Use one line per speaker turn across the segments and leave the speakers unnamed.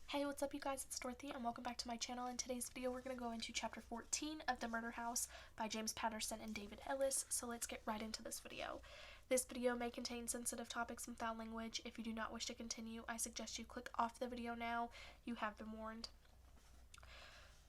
Hey, what's up you guys? It's Dorothy and welcome back to my channel. In today's video we're going to go into chapter 14 of The Murder House by James Patterson and David Ellis, so let's get right into this video. This video may contain sensitive topics and foul language. If you do not wish to continue, I suggest you click off the video now. You have been warned.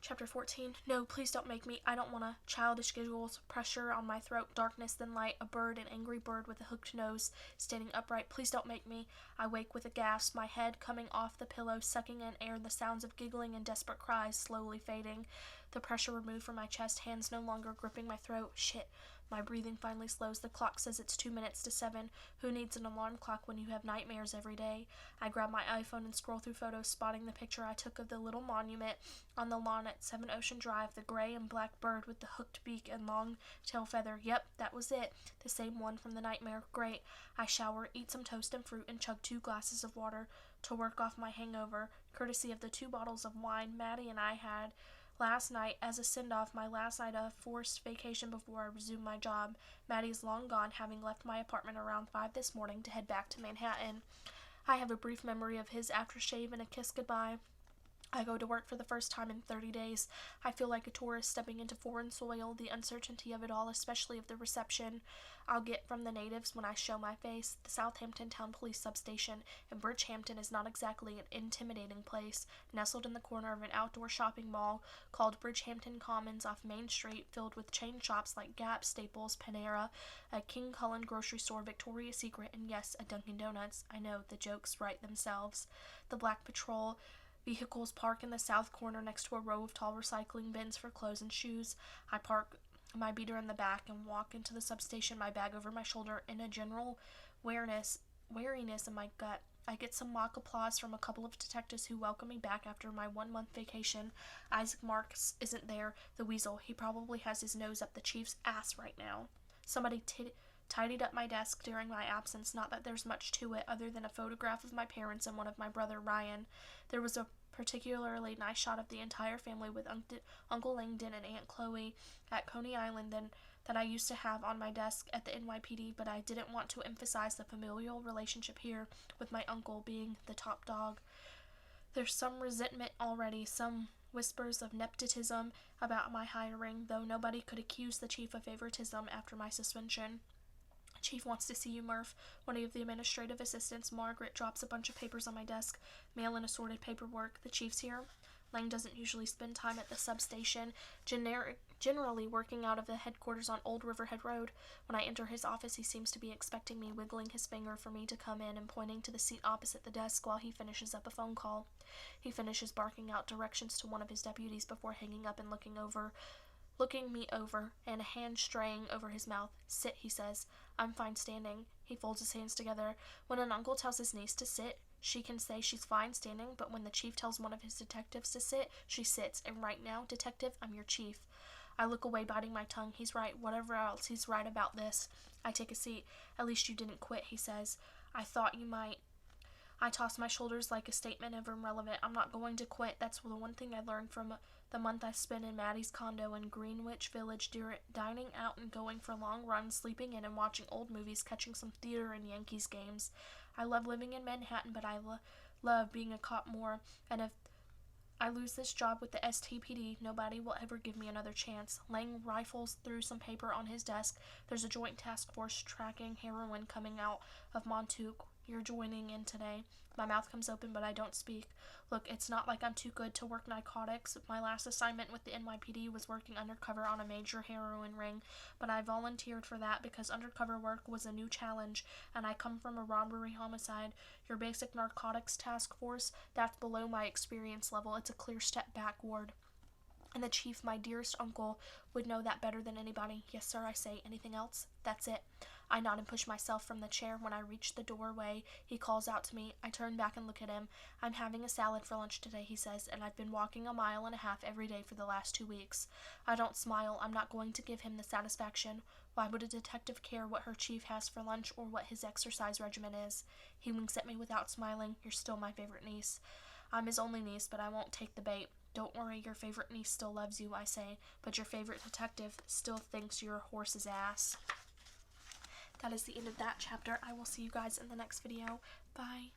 Chapter 14. No, please don't make me. I don't want to. Childish giggles, pressure on my throat, darkness, then light, a bird, an angry bird with a hooked nose, standing upright. Please don't make me. I wake with a gasp, my head coming off the pillow, sucking in air, the sounds of giggling and desperate cries slowly fading. The pressure removed from my chest, hands no longer gripping my throat. Shit. My breathing finally slows. The clock says it's 2 minutes to 7. Who needs an alarm clock when you have nightmares every day? I grab my iPhone and scroll through photos, spotting the picture I took of the little monument on the lawn at 7 Ocean Drive, the gray and black bird with the hooked beak and long tail feather. Yep, that was it. The same one from the nightmare. Great. I shower, eat some toast and fruit, and chug 2 glasses of water to work off my hangover, courtesy of the 2 bottles of wine Maddie and I had last night as a send-off, my last night of forced vacation before I resumed my job. Maddie's long gone, having left my apartment around 5 this morning to head back to Manhattan. I have a brief memory of his aftershave and a kiss goodbye. I go to work for the first time in 30 days. I feel like a tourist stepping into foreign soil, the uncertainty of it all, especially of the reception I'll get from the natives when I show my face. The Southampton Town Police substation in Bridgehampton is not exactly an intimidating place, nestled in the corner of an outdoor shopping mall called Bridgehampton Commons off Main Street, filled with chain shops like Gap, Staples, Panera, a King Cullen grocery store, Victoria's Secret, and yes, a Dunkin' Donuts. I know, the jokes write themselves. The Black Patrol vehicles park in the south corner next to a row of tall recycling bins for clothes and shoes. I park my beater in the back and walk into the substation, my bag over my shoulder, in a general wariness in my gut. I get some mock applause from a couple of detectives who welcome me back after my 1-month vacation. Isaac Marks isn't there, the weasel. He probably has his nose up the chief's ass right now. Somebody tidied up my desk during my absence. Not that there's much to it other than a photograph of my parents and one of my brother Ryan. There was a particularly nice shot of the entire family with Uncle Langdon and Aunt Chloe at Coney Island that I used to have on my desk at the NYPD, but I didn't want to emphasize the familial relationship here, with my uncle being the top dog. There's some resentment already, some whispers of nepotism about my hiring, though nobody could accuse the chief of favoritism after my suspension. Chief wants to see you, Murph. One of the administrative assistants, Margaret, drops a bunch of papers on my desk, mail and assorted paperwork. The chief's here. Lang doesn't usually spend time at the substation, generally working out of the headquarters on Old Riverhead Road. When I enter his office, he seems to be expecting me, wiggling his finger for me to come in and pointing to the seat opposite the desk while he finishes up a phone call. He finishes barking out directions to one of his deputies before hanging up and looking me over, and a hand straying over his mouth. Sit, he says. I'm fine standing. He folds his hands together. When an uncle tells his niece to sit, she can say she's fine standing, but when the chief tells one of his detectives to sit, she sits. And right now, detective, I'm your chief. I look away, biting my tongue. He's right. Whatever else, he's right about this. I take a seat. At least you didn't quit, he says. I thought you might. I toss my shoulders like a statement of irrelevant. I'm not going to quit. That's the one thing I learned from the month I spent in Maddie's condo in Greenwich Village, dining out and going for long runs, sleeping in and watching old movies, catching some theater and Yankees games. I love living in Manhattan, but I love being a cop more, and if I lose this job with the STPD, nobody will ever give me another chance. Lang rifles through some paper on his desk. There's a joint task force tracking heroin coming out of Montauk. You're joining in today. My mouth comes open, but I don't speak. Look, it's not like I'm too good to work narcotics. My last assignment with the NYPD was working undercover on a major heroin ring, but I volunteered for that because undercover work was a new challenge, and I come from a robbery homicide. Your basic narcotics task force, that's below my experience level. It's a clear step backward. And the chief, my dearest uncle, would know that better than anybody. Yes, sir, I say. Anything else? That's it. I nod and push myself from the chair. When I reach the doorway, he calls out to me. I turn back and look at him. I'm having a salad for lunch today, he says, and I've been walking 1.5 miles every day for the last 2 weeks. I don't smile. I'm not going to give him the satisfaction. Why would a detective care what her chief has for lunch or what his exercise regimen is? He winks at me without smiling. You're still my favorite niece. I'm his only niece, but I won't take the bait. Don't worry, your favorite niece still loves you, I say, but your favorite detective still thinks you're a horse's ass. That is the end of that chapter. I will see you guys in the next video. Bye.